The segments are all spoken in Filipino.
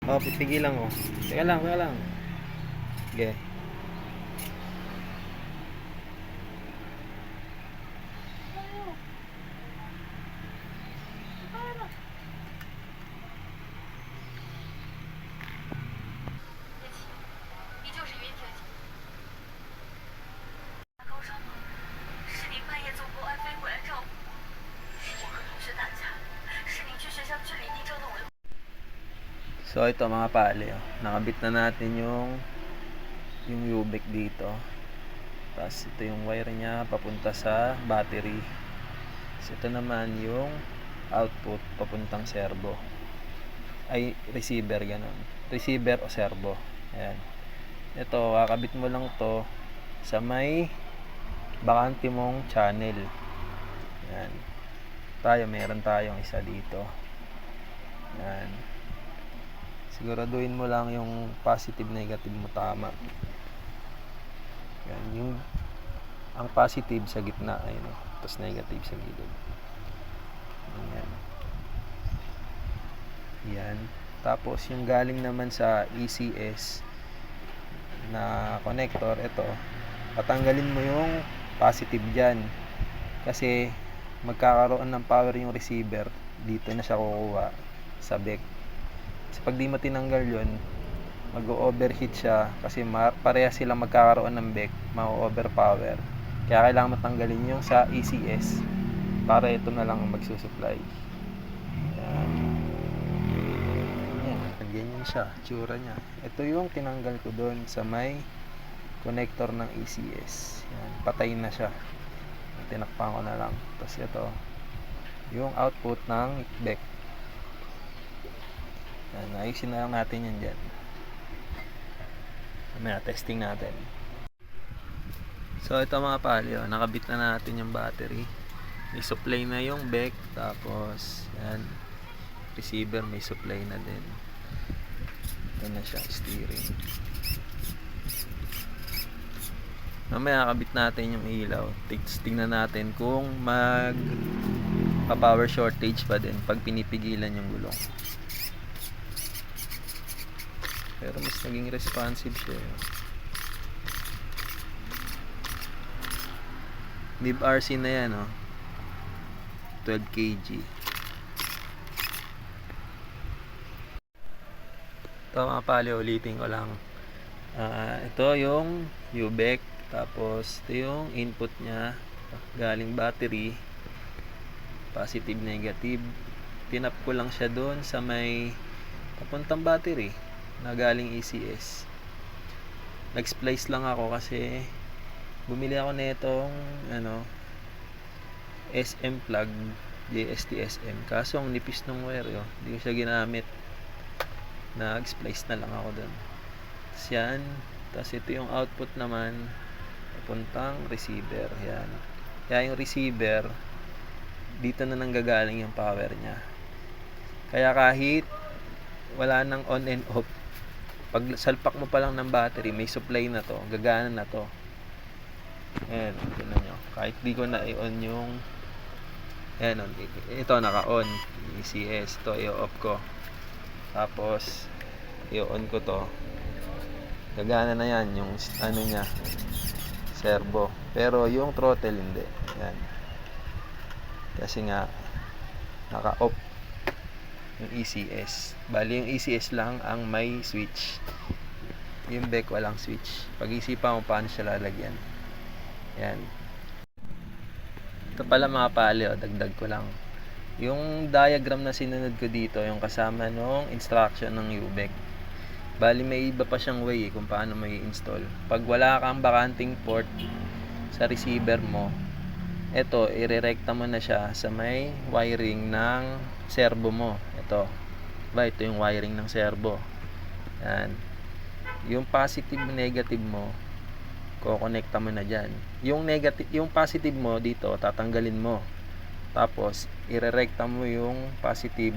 Oh, pipigilan ko. Teka lang, teka lang. Sige. So ito mga pali, oh. Nakabit na natin yung U-back dito. Tapos ito yung wire niya papunta sa battery. So ito naman yung output papuntang servo. Ay, receiver ganun. Receiver o servo. Ayan. Ito, kakabit mo lang to sa may bakante mong channel. Ayan. Meron tayong isa dito. Ayan. Siguraduhin mo lang yung positive negative mo tama. Yan, ang positive sa gitna, ayun, tapos negative sa gilid. Yan. Yan. Tapos yung galing naman sa ECS na connector, ito, patanggalin mo yung positive dyan. Kasi magkakaroon ng power yung receiver, dito na siya kukuha sa back. So, pag di mo tinanggal yun, mag-overheat siya kasi pareha silang magkakaroon ng back, ma-overpower. Kaya kailangan matanggalin yung sa ECS para ito na lang ang magsusupply. Yan. Yan. Ganyan siya, tsura niya. Ito yung tinanggal ko doon sa may connector ng ECS. Yan. Patay na siya. Tinakpan ko na lang. Tapos ito, yung output ng back. Yan. Ayusin na lang natin yan dyan. Testing natin. So ito mga pali, nakabit na natin yung battery. May supply na yung back, tapos yan, receiver may supply na din. Ito na siya, steering. Mamaya nakabit natin yung ilaw. Tingnan natin kung power shortage pa din pag pinipigilan yung gulong. Pero mas naging responsive siya. Nib RC na yan, 12 kg. Ito mga pali, ulitin ko lang. Ito yung U-back. Tapos ito yung input nya galing battery. Positive, negative. Tinap ko lang siya doon sa may papuntang battery na galing ECS. Nag-splice lang ako kasi bumili ako nitong SM plug, JST SM. Kaso ang nipis ng wire, hindi ko siya ginamit. Nag-splice na lang ako doon. Tapos yan. Tapos ito yung output naman papuntang receiver. Yan. Kaya yung receiver, dito na nanggagaling yung power nya. Kaya kahit wala nang on and off, pag salpak mo pa lang ng battery, may supply na to, gagana na to. Ayan, tignan nyo. Kahit di ko na i-on yung ayan, ito naka-on ECS, to i-off ko, tapos i-on ko to, gagana na yan yung nya, servo. Pero yung throttle hindi. Ayan. Kasi nga naka-off yung ECS. Bali yung ECS lang ang may switch. Yung back walang switch. Pag-isipan mo paano siya lalagyan. Yan. Ito pala mga pali, dagdag ko lang. Yung diagram na sinunod ko dito, yung kasama nung instruction ng U-back. Bali may iba pa siyang way kung paano mo i-install. Pag wala kang bakanting port sa receiver mo, ito, irerekta mo na siya sa may wiring ng servo mo. Ito yung wiring ng servo. Yan. Yung positive negative mo, kukonekta mo na dyan. Yung negative, yung positive mo dito, tatanggalin mo. Tapos, irerekta mo yung positive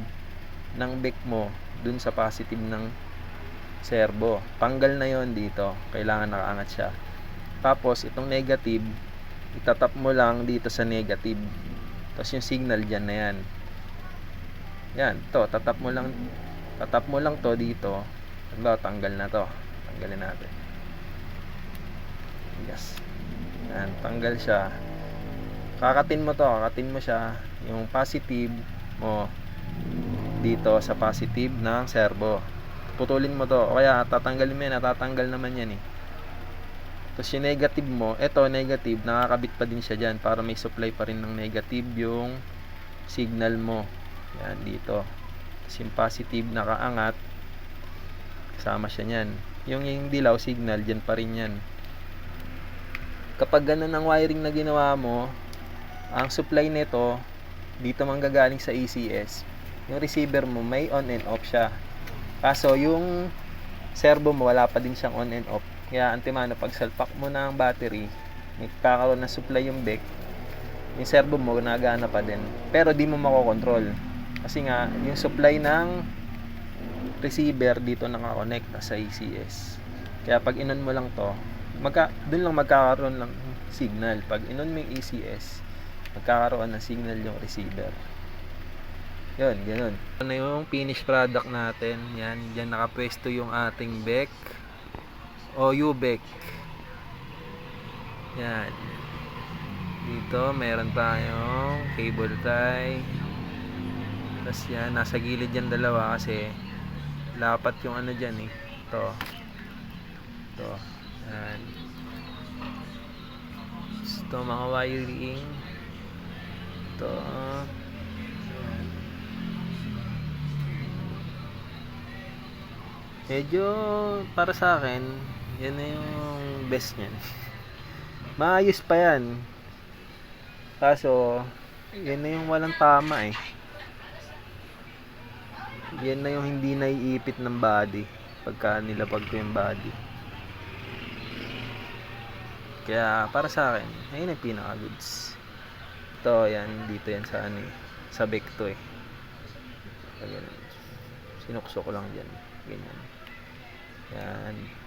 ng back mo dun sa positive ng servo. Tanggal na yon dito. Kailangan nakaangat siya. Tapos, itong negative, itatap mo lang dito sa negative. Tapos yung signal dyan na yan. Yan, tatap mo lang tatap mo lang to dito. Halimbawa, tanggal na to. Tanggalin natin. Yes. Yan, tanggal siya. Kakatin mo to, kakatin mo siya. Yung positive mo dito sa positive ng servo. Putulin mo to. O kaya, tatanggalin mo yan. Natatanggal naman yan eh. Tapos yung negative mo, eto negative, nakakabit pa din siya dyan para may supply pa rin ng negative yung signal mo. Yan, dito. Tapos yung positive nakaangat, kasama siya nyan. Yung dilaw signal, dyan pa rin yan. Kapag ganun ang wiring na ginawa mo, ang supply nito, dito manggagaling sa ECS. Yung receiver mo, may on and off siya. Kaso, yung servo mo, wala pa din siyang on and off. Kaya, antimano, pag salpak mo ng battery, may kakaroon ng supply yung BEC, yung servo mo, nagana pa din. Pero, di mo makokontrol. Kasi nga, yung supply ng receiver, dito nakakonect sa ECS. Kaya, pag inon mo lang to, dun lang magkakaroon ng signal. Pag inon mo yung ECS, magkakaroon ng signal yung receiver. Yun, ganun. Ito na yung finished product natin. Yan, dyan nakapwesto yung ating BEC o U-BEC. Yan. Dito, meron tayong cable tie. Tapos yan, nasa gilid yan dalawa kasi lapat yung ano dyan eh. Ito. Yan. Ito, mga wiring. Ito. Medyo para sa akin, yan na yung best niyan. Maayos pa yan. Kaso, yan na yung walang tama eh. Yan na yung hindi naiipit ng body pagka nilapag ko yung body. Kaya para sa akin, ayun ang pinaka goods. Ito yan, dito yan sa ano eh, sa Becto eh. Ganyan. Sinukso ko lang dyan. Ganyan. Yan.